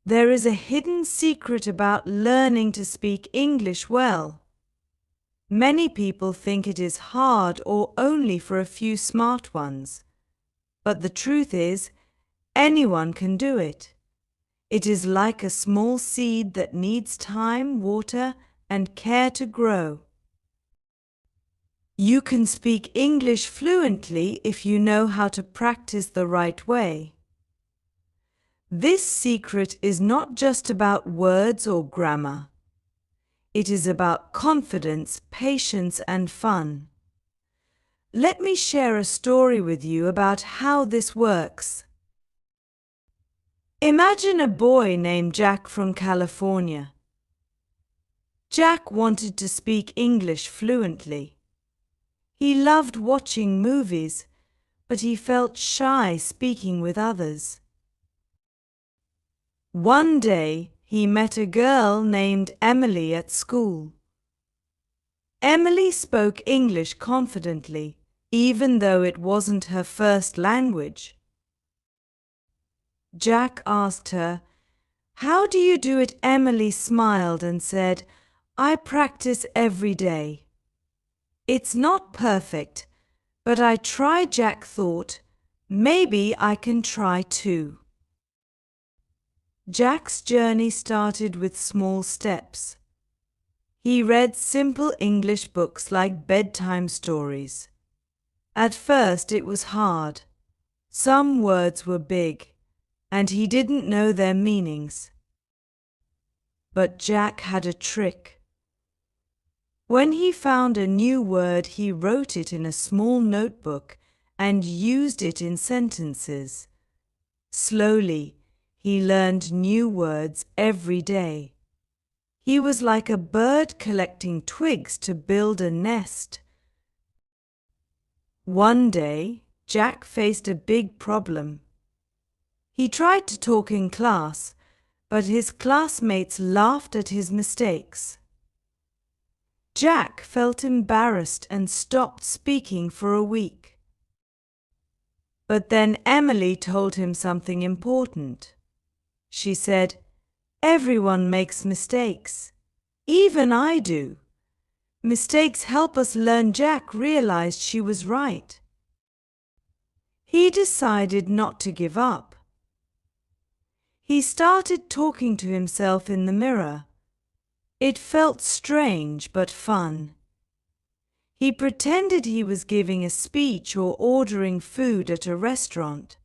There is a hidden secret about learning to speak English well. Many people think it is hard or only for a few smart ones. But the truth is, anyone can do it. It is like a small seed that needs time, water, and care to grow. You can speak English fluently if you know how to practice the right way. This secret is not just about words or grammar. It is about confidence, patience, and fun. Let me share a story with you about how this works. Imagine a boy named Jack from California. Jack wanted to speak English fluently. He loved watching movies, but he felt shy speaking with others. One day, he met a girl named Emily at school. Emily spoke English confidently, even though it wasn't her first language. Jack asked her, "How do you do it?" Emily smiled and said, "I practice every day. It's not perfect, but I try." Jack thought, maybe I can try too. Jack's journey started with small steps. He read simple English books like bedtime stories. At first it was hard. Some words were big, and he didn't know their meanings. But Jack had a trick. When he found a new word, he wrote it in a small notebook and used it in sentences. Slowly, he learned new words every day. He was like a bird collecting twigs to build a nest. One day, Jack faced a big problem. He tried to talk in class, but his classmates laughed at his mistakes. Jack felt embarrassed and stopped speaking for a week. But then Emily told him something important. She said, "Everyone makes mistakes. Even I do. Mistakes help us learn." Jack realized she was right. He decided not to give up. He started talking to himself in the mirror. It felt strange but fun. He pretended he was giving a speech or ordering food at a restaurant.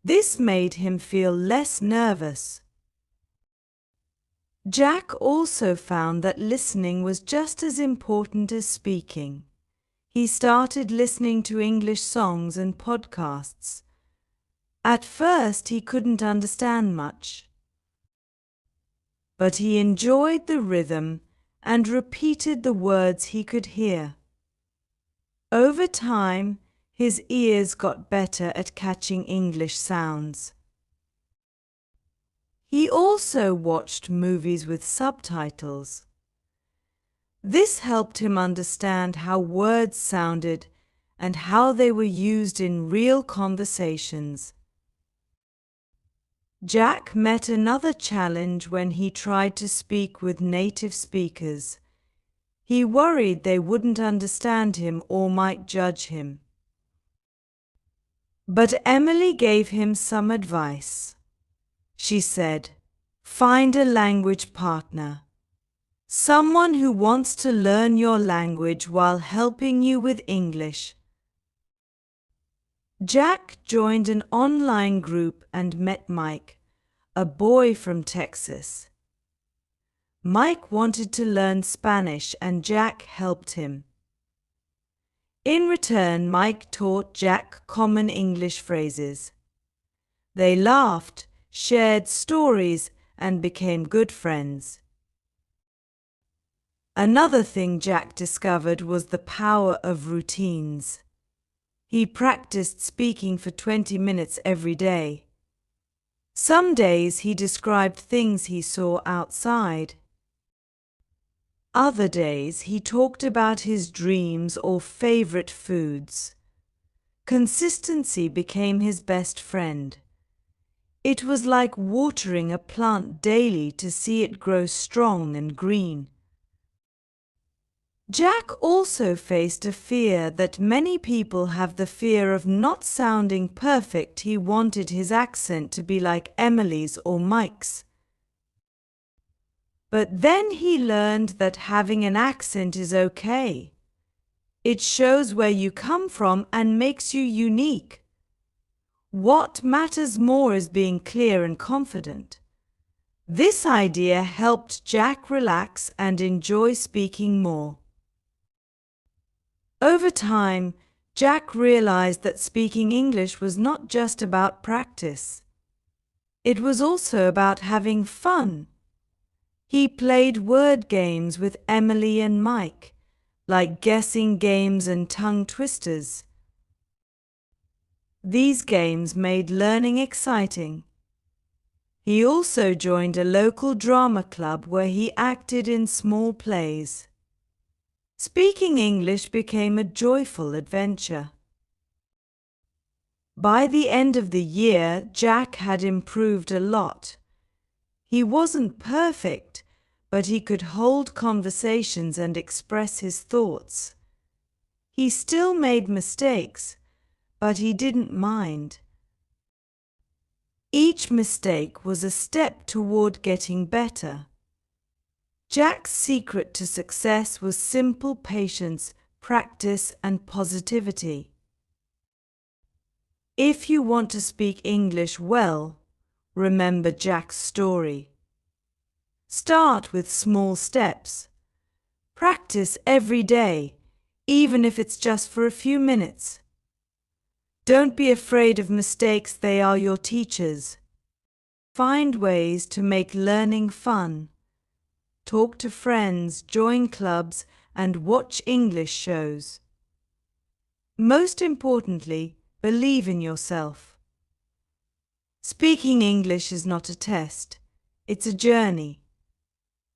This made him feel less nervous. Jack also found that listening was just as important as speaking. He started listening to English songs and podcasts. At first, he couldn't understand much, but he enjoyed the rhythm and repeated the words he could hear. Over time, his ears got better at catching English sounds. He also watched movies with subtitles. This helped him understand how words sounded and how they were used in real conversations. Jack met another challenge when he tried to speak with native speakers. He worried they wouldn't understand him or might judge him. But Emily gave him some advice. She said, "Find a language partner. Someone who wants to learn your language while helping you with English." Jack joined an online group and met Mike, a boy from Texas. Mike wanted to learn Spanish and Jack helped him. In return, Mike taught Jack common English phrases. They laughed, shared stories, and became good friends. Another thing Jack discovered was the power of routines. He practiced speaking for 20 minutes every day. Some days he described things he saw outside. Other days he talked about his dreams or favorite foods. Consistency became his best friend. It was like watering a plant daily to see it grow strong and green. Jack also faced a fear that many people have, the fear of not sounding perfect. He wanted his accent to be like Emily's or Mike's. But then he learned that having an accent is okay. It shows where you come from and makes you unique. What matters more is being clear and confident. This idea helped Jack relax and enjoy speaking more. Over time, Jack realized that speaking English was not just about practice. It was also about having fun. He played word games with Emily and Mike, like guessing games and tongue twisters. These games made learning exciting. He also joined a local drama club where he acted in small plays. Speaking English became a joyful adventure. By the end of the year, Jack had improved a lot. He wasn't perfect, but he could hold conversations and express his thoughts. He still made mistakes, but he didn't mind. Each mistake was a step toward getting better. Jack's secret to success was simple patience, practice, and positivity. If you want to speak English well, remember Jack's story. Start with small steps. Practice every day, even if it's just for a few minutes. Don't be afraid of mistakes, they are your teachers. Find ways to make learning fun. Talk to friends, join clubs, and watch English shows. Most importantly, believe in yourself. Speaking English is not a test, it's a journey.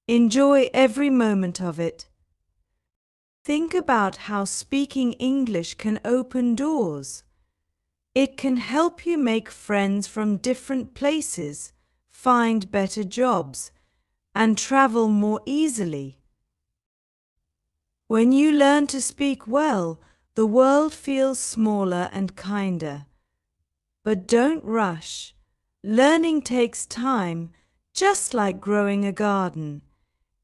Enjoy every moment of it. Think about how speaking English can open doors. It can help you make friends from different places, find better jobs, and travel more easily. When you learn to speak well, the world feels smaller and kinder. But don't rush. Learning takes time, just like growing a garden.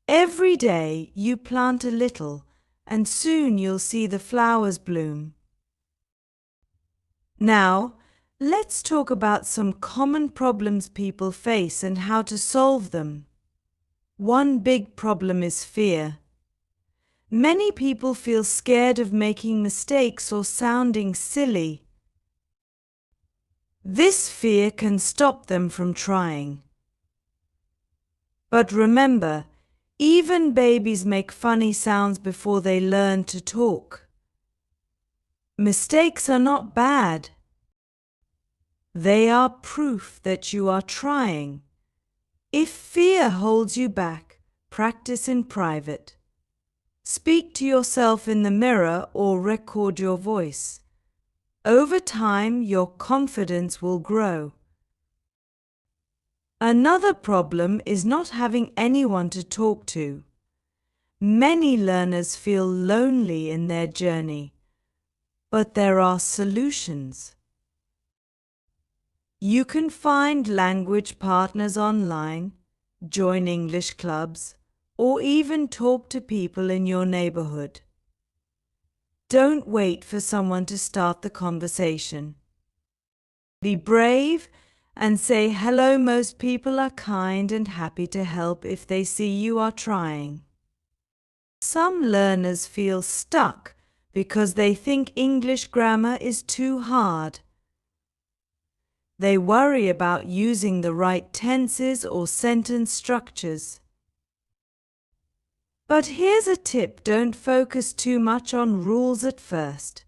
Every day you plant a little, and soon you'll see the flowers bloom. Now, let's talk about some common problems people face and how to solve them. One big problem is fear. Many people feel scared of making mistakes or sounding silly. This fear can stop them from trying. But remember, even babies make funny sounds before they learn to talk. Mistakes are not bad. They are proof that you are trying. If fear holds you back, practice in private. Speak to yourself in the mirror or record your voice. Over time, your confidence will grow. Another problem is not having anyone to talk to. Many learners feel lonely in their journey, but there are solutions. You can find language partners online, join English clubs, or even talk to people in your neighborhood. Don't wait for someone to start the conversation. Be brave and say hello. Most people are kind and happy to help if they see you are trying. Some learners feel stuck because they think English grammar is too hard. They worry about using the right tenses or sentence structures. But here's a tip: don't focus too much on rules at first.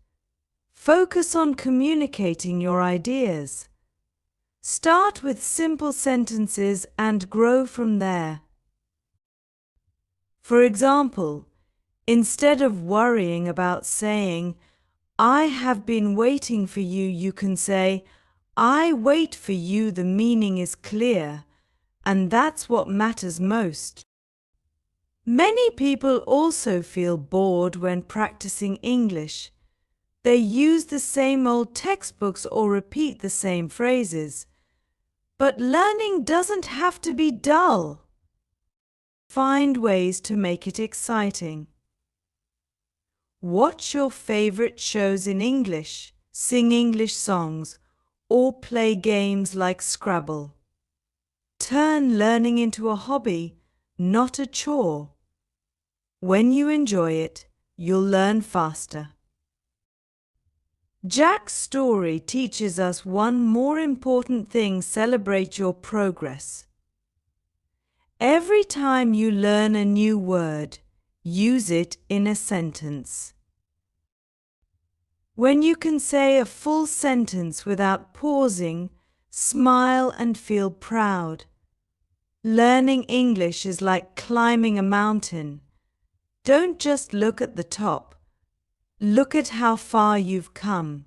Focus on communicating your ideas. Start with simple sentences and grow from there. For example, instead of worrying about saying, "I have been waiting for you," you can say, I wait for you, the meaning is clear, and that's what matters most. Many people also feel bored when practicing English. They use the same old textbooks or repeat the same phrases. But learning doesn't have to be dull. Find ways to make it exciting. Watch your favorite shows in English, sing English songs, or play games like Scrabble. Turn learning into a hobby, not a chore. When you enjoy it, you'll learn faster. Jack's story teaches us one more important thing: celebrate your progress. Every time you learn a new word, use it in a sentence. When you can say a full sentence without pausing, smile and feel proud. Learning English is like climbing a mountain. Don't just look at the top. Look at how far you've come.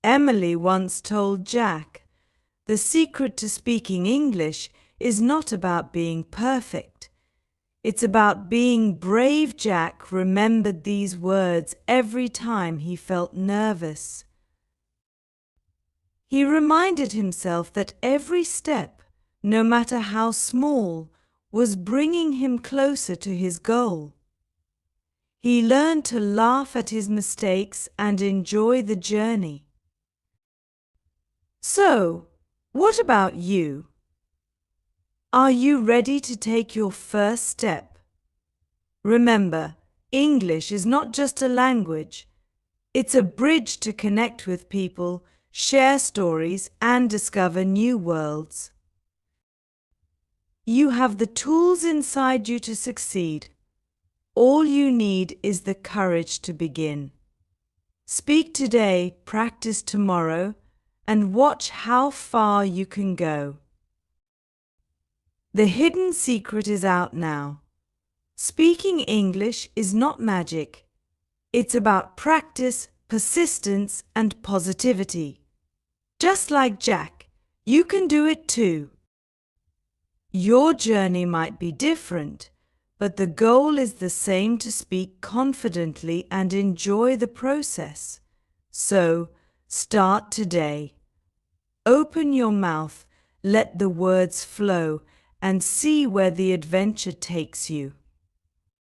Emily once told Jack, "The secret to speaking English is not about being perfect. It's about being brave." Jack remembered these words every time he felt nervous. He reminded himself that every step, no matter how small, was bringing him closer to his goal. He learned to laugh at his mistakes and enjoy the journey. So, what about you? Are you ready to take your first step? Remember, English is not just a language. It's a bridge to connect with people, share stories, and discover new worlds. You have the tools inside you to succeed. All you need is the courage to begin. Speak today, practice tomorrow, and watch how far you can go. The hidden secret is out now. Speaking English is not magic. It's about practice, persistence, and positivity. Just like Jack, you can do it too. Your journey might be different, but the goal is the same: to speak confidently and enjoy the process. So, start today. Open your mouth, let the words flow, and see where the adventure takes you.